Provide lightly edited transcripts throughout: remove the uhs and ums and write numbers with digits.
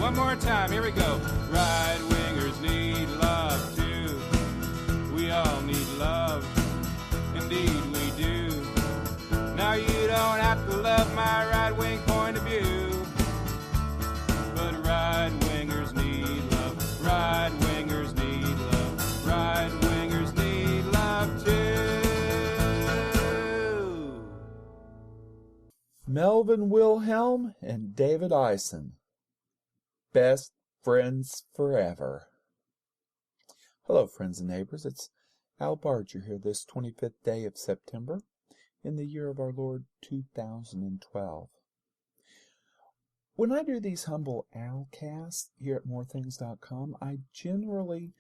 One more time, here we go. Right-wingers need love too. We all need love, indeed we do. Now you don't have to love my right-wing point of view, but right-wingers need love. Right-wingers need love. Right-wingers need love too. Melvin Wilhelm and David Ison, best friends forever. Hello, friends and neighbors. It's Al Barger here this 25th day of September in the year of our Lord 2012. When I do these humble Alcasts here at morethings.com, I generally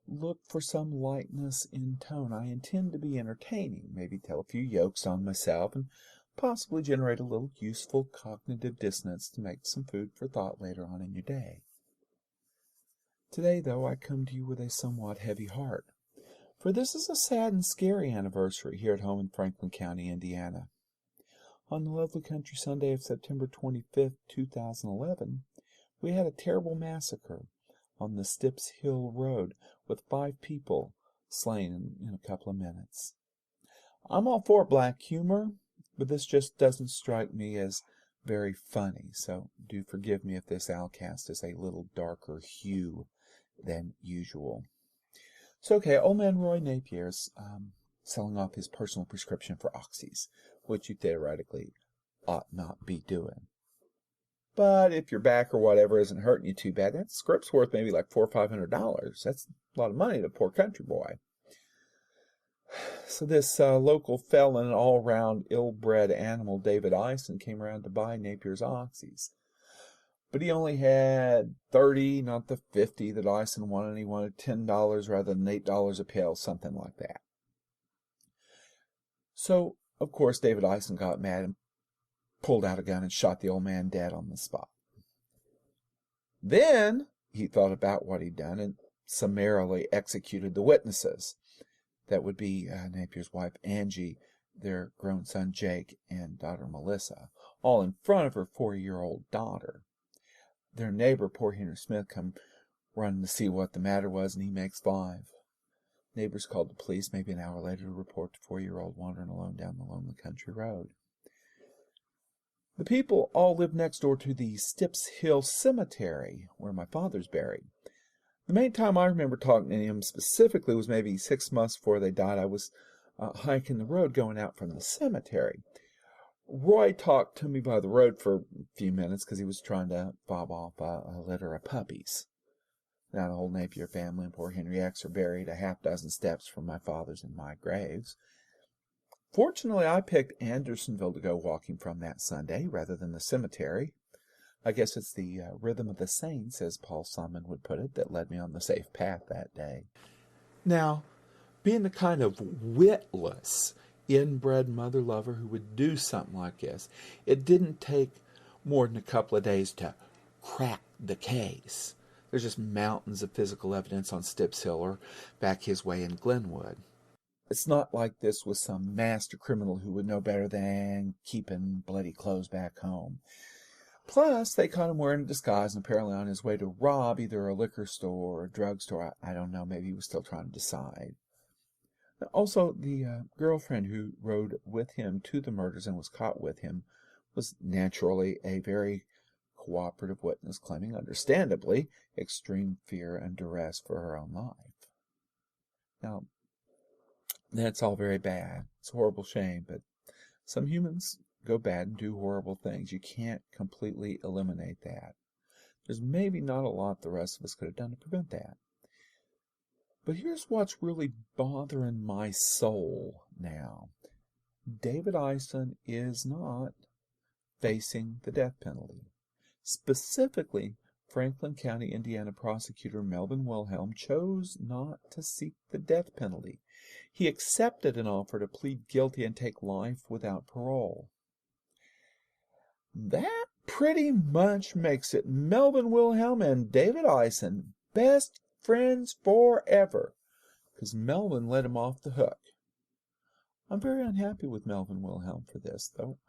look for some lightness in tone. I intend to be entertaining, maybe tell a few jokes on myself, and possibly generate a little useful cognitive dissonance to make some food for thought later on in your day. Today, though, I come to you with a somewhat heavy heart, for this is a sad and scary anniversary here at home in Franklin County, Indiana. On the lovely country Sunday of September 25th, 2011, we had a terrible massacre on the Stipps Hill Road with 5 people slain in a couple of minutes. I'm all for black humor, but this just doesn't strike me as very funny, so do forgive me if this Alcast is a little darker hue than usual. So, okay, old man Roy Napier's selling off his personal prescription for oxys, which you theoretically ought not be doing. But if your back or whatever isn't hurting you too bad, that script's worth maybe like $400 or $500. That's a lot of money to a poor country boy. So this local felon, all-round ill-bred animal, David Ison, came around to buy Napier's oxys. But he only had 30, not the 50 that Ison wanted. He wanted $10 rather than $8 a pill, something like that. So, of course, David Ison got mad and pulled out a gun and shot the old man dead on the spot. Then he thought about what he'd done and summarily executed the witnesses. That would be Napier's wife, Angie, their grown son, Jake, and daughter, Melissa, all in front of her 4-year-old daughter. Their neighbor, poor Henry Smith, come running to see what the matter was, and he makes 5. Neighbors called the police maybe an hour later to report the 4-year-old wandering alone down the lonely country road. The people all lived next door to the Stipps Hill Cemetery, where my father's buried. The main time I remember talking to him specifically was maybe 6 months before they died. I was hiking the road going out from the cemetery. Roy talked to me by the road for a few minutes because he was trying to fob off a litter of puppies. Now the whole Napier family and poor Henry X are buried a half-dozen steps from my father's and my graves. Fortunately, I picked Andersonville to go walking from that Sunday rather than the cemetery. I guess it's the rhythm of the saints, as Paul Simon would put it, that led me on the safe path that day. Now, being the kind of witless, inbred mother lover who would do something like this, it didn't take more than a couple of days to crack the case. There's just mountains of physical evidence on Stipps Hill or back his way in Glenwood. It's not like this was some master criminal who would know better than keeping bloody clothes back home. Plus, they caught him wearing a disguise and apparently on his way to rob either a liquor store or a drugstore. I don't know, maybe he was still trying to decide. Also, the girlfriend who rode with him to the murders and was caught with him was naturally a very cooperative witness, claiming, understandably, extreme fear and duress for her own life. Now, that's all very bad. It's a horrible shame, but some humans go bad and do horrible things. You can't completely eliminate that. There's maybe not a lot the rest of us could have done to prevent that. But here's what's really bothering my soul now. David Ison is not facing the death penalty. Specifically, Franklin County, Indiana Prosecutor Melvin Wilhelm chose not to seek the death penalty. He accepted an offer to plead guilty and take life without parole. That pretty much makes it Melvin Wilhelm and David Ison best friends forever, because Melvin let him off the hook. I'm very unhappy with Melvin Wilhelm for this, though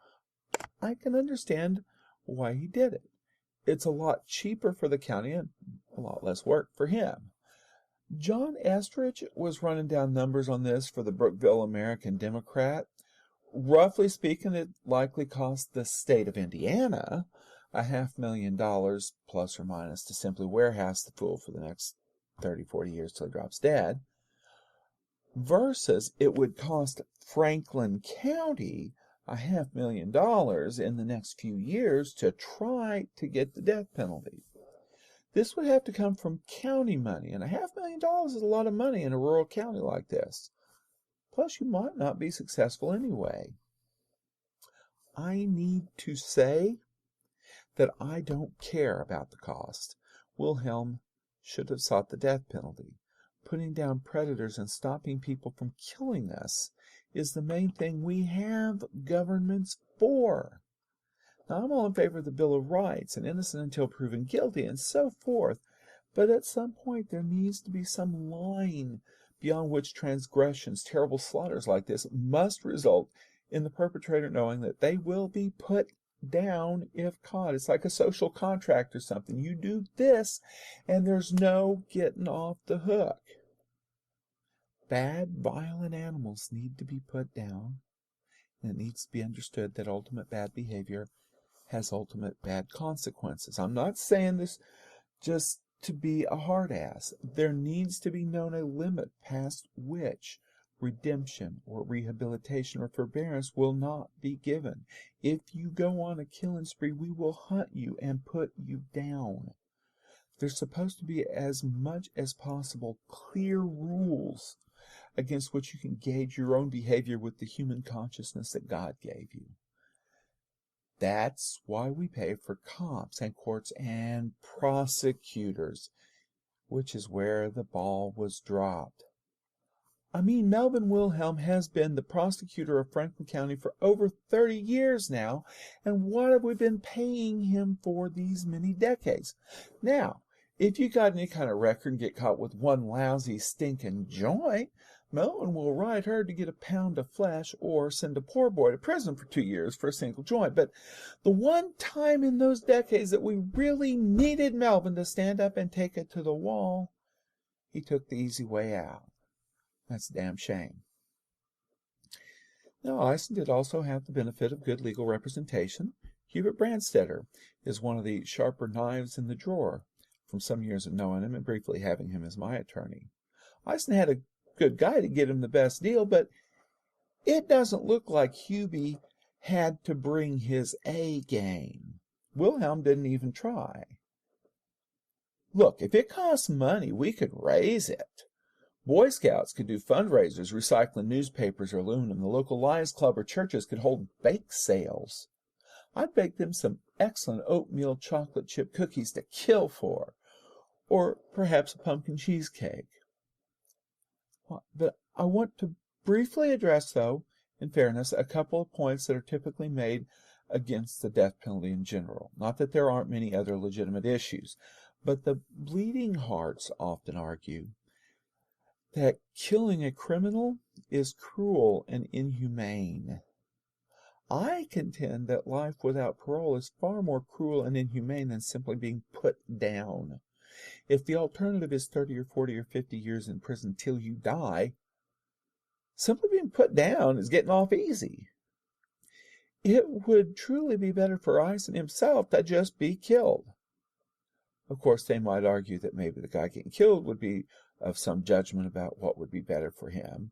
I can understand why he did it. it's a lot cheaper for the county and a lot less work for him. John Estridge was running down numbers on this for the Brookville American Democrat. Roughly speaking, it likely cost the state of Indiana $500,000 plus or minus to simply warehouse the fool for the next 30, 40 years till he drops dead, versus it would cost Franklin County $500,000 in the next few years to try to get the death penalty. This would have to come from county money, and $500,000 is a lot of money in a rural county like this. Plus, you might not be successful anyway. I need to say that I don't care about the cost. Wilhelm should have sought the death penalty. Putting down predators and stopping people from killing us is the main thing we have governments for. Now, I'm all in favor of the Bill of Rights and innocent until proven guilty and so forth, but at some point there needs to be some line beyond which transgressions, terrible slaughters like this, must result in the perpetrator knowing that they will be put down if caught. It's like a social contract or something. You do this, and there's no getting off the hook. Bad, violent animals need to be put down, and it needs to be understood that ultimate bad behavior has ultimate bad consequences. I'm not saying this just to be a hard ass. There needs to be known a limit past which redemption or rehabilitation or forbearance will not be given. If you go on a killing spree, we will hunt you and put you down. There's supposed to be as much as possible clear rules against which you can gauge your own behavior with the human consciousness that God gave you. That's why we pay for cops and courts and prosecutors, which is where the ball was dropped. I mean, Melvin Wilhelm has been the prosecutor of Franklin County for over 30 years now, and what have we been paying him for these many decades? Now, if you got any kind of record and get caught with one lousy, stinking joint, Melvin will ride hard to get a pound of flesh or send a poor boy to prison for 2 years for a single joint. But the one time in those decades that we really needed Melvin to stand up and take it to the wall, he took the easy way out. That's a damn shame. Now, Ison did also have the benefit of good legal representation. Hubert Brandstetter is one of the sharper knives in the drawer, from some years of knowing him and briefly having him as my attorney. Ison had a good guy to get him the best deal, but it doesn't look like Hubie had to bring his A game. Wilhelm didn't even try. Look, if it costs money, we could raise it. Boy Scouts could do fundraisers, recycling newspapers or aluminum. The local Lions Club or churches could hold bake sales. I'd bake them some excellent oatmeal chocolate chip cookies to kill for, or perhaps a pumpkin cheesecake. But I want to briefly address, though, in fairness, a couple of points that are typically made against the death penalty in general. Not that there aren't many other legitimate issues, but the bleeding hearts often argue that killing a criminal is cruel and inhumane. I contend that life without parole is far more cruel and inhumane than simply being put down. If the alternative is 30 or 40 or 50 years in prison till you die, simply being put down is getting off easy. It would truly be better for Ison himself to just be killed. Of course, they might argue that maybe the guy getting killed would be of some judgment about what would be better for him.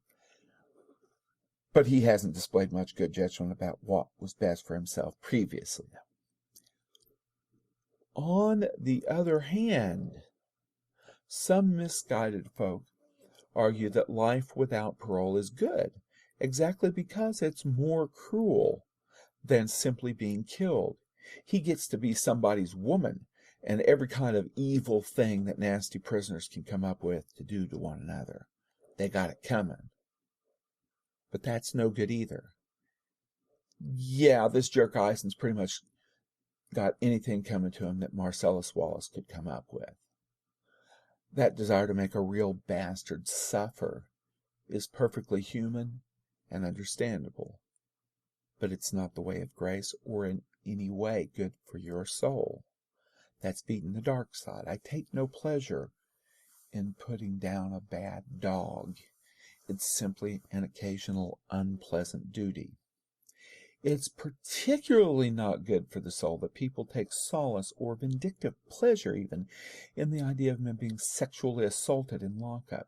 But he hasn't displayed much good judgment about what was best for himself previously. On the other hand, some misguided folk argue that life without parole is good, exactly because it's more cruel than simply being killed. He gets to be somebody's woman and every kind of evil thing that nasty prisoners can come up with to do to one another. They got it coming. But that's no good either. Yeah, this jerk Ison's pretty much got anything coming to him that Marcellus Wallace could come up with. That desire to make a real bastard suffer is perfectly human and understandable, but it's not the way of grace or in any way good for your soul. That's feeding the dark side. I take no pleasure in putting down a bad dog. It's simply an occasional unpleasant duty. It's particularly not good for the soul that people take solace or vindictive pleasure even in the idea of men being sexually assaulted in lockup.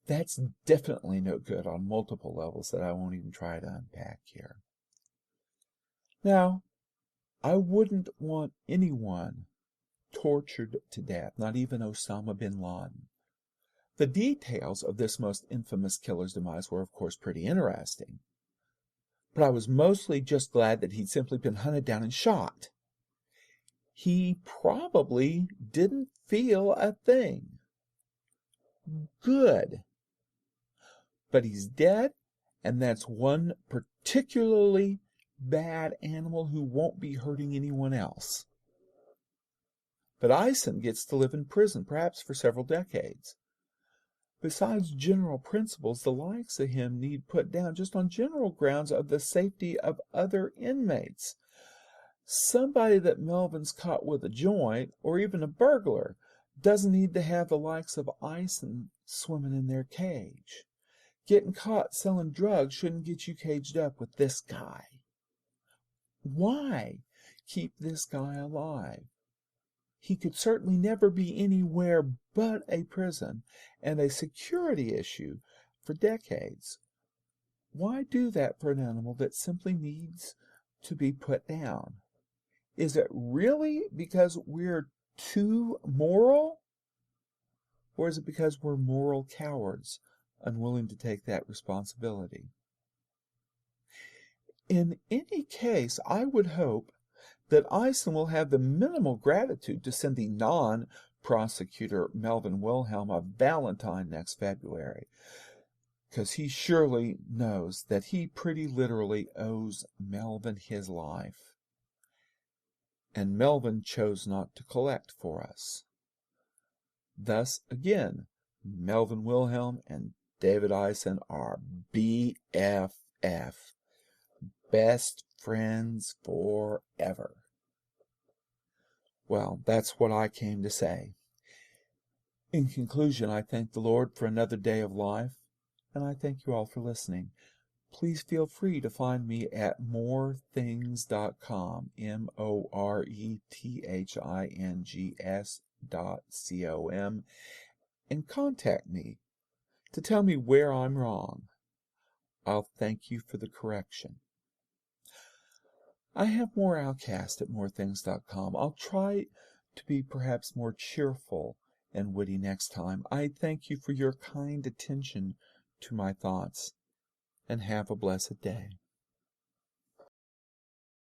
That's definitely no good on multiple levels that I won't even try to unpack here. Now, I wouldn't want anyone tortured to death, not even Osama bin Laden. The details of this most infamous killer's demise were, of course, pretty interesting. But I was mostly just glad that he'd simply been hunted down and shot. He probably didn't feel a thing. Good. But he's dead, and that's one particularly bad animal who won't be hurting anyone else. But Ison gets to live in prison, perhaps for several decades. Besides general principles, the likes of him need put down just on general grounds of the safety of other inmates. Somebody that Melvin's caught with a joint, or even a burglar, doesn't need to have the likes of Ison swimming in their cage. Getting caught selling drugs shouldn't get you caged up with this guy. Why keep this guy alive? He could certainly never be anywhere but a prison and a security issue for decades. Why do that for an animal that simply needs to be put down? Is it really because we're too moral? Or is it because we're moral cowards, unwilling to take that responsibility? In any case, I would hope that Ison will have the minimal gratitude to send the non-prosecutor Melvin Wilhelm a valentine next February, because he surely knows that he pretty literally owes Melvin his life. And Melvin chose not to collect for us. Thus, again, Melvin Wilhelm and David Ison are BFF, best friends forever. Well, that's what I came to say. In conclusion, I thank the Lord for another day of life, and I thank you all for listening. Please feel free to find me at morethings.com, morethings.com, and contact me to tell me where I'm wrong. I'll thank you for the correction. I have more outcast at morethings.com. I'll try to be perhaps more cheerful and witty next time. I thank you for your kind attention to my thoughts, and have a blessed day.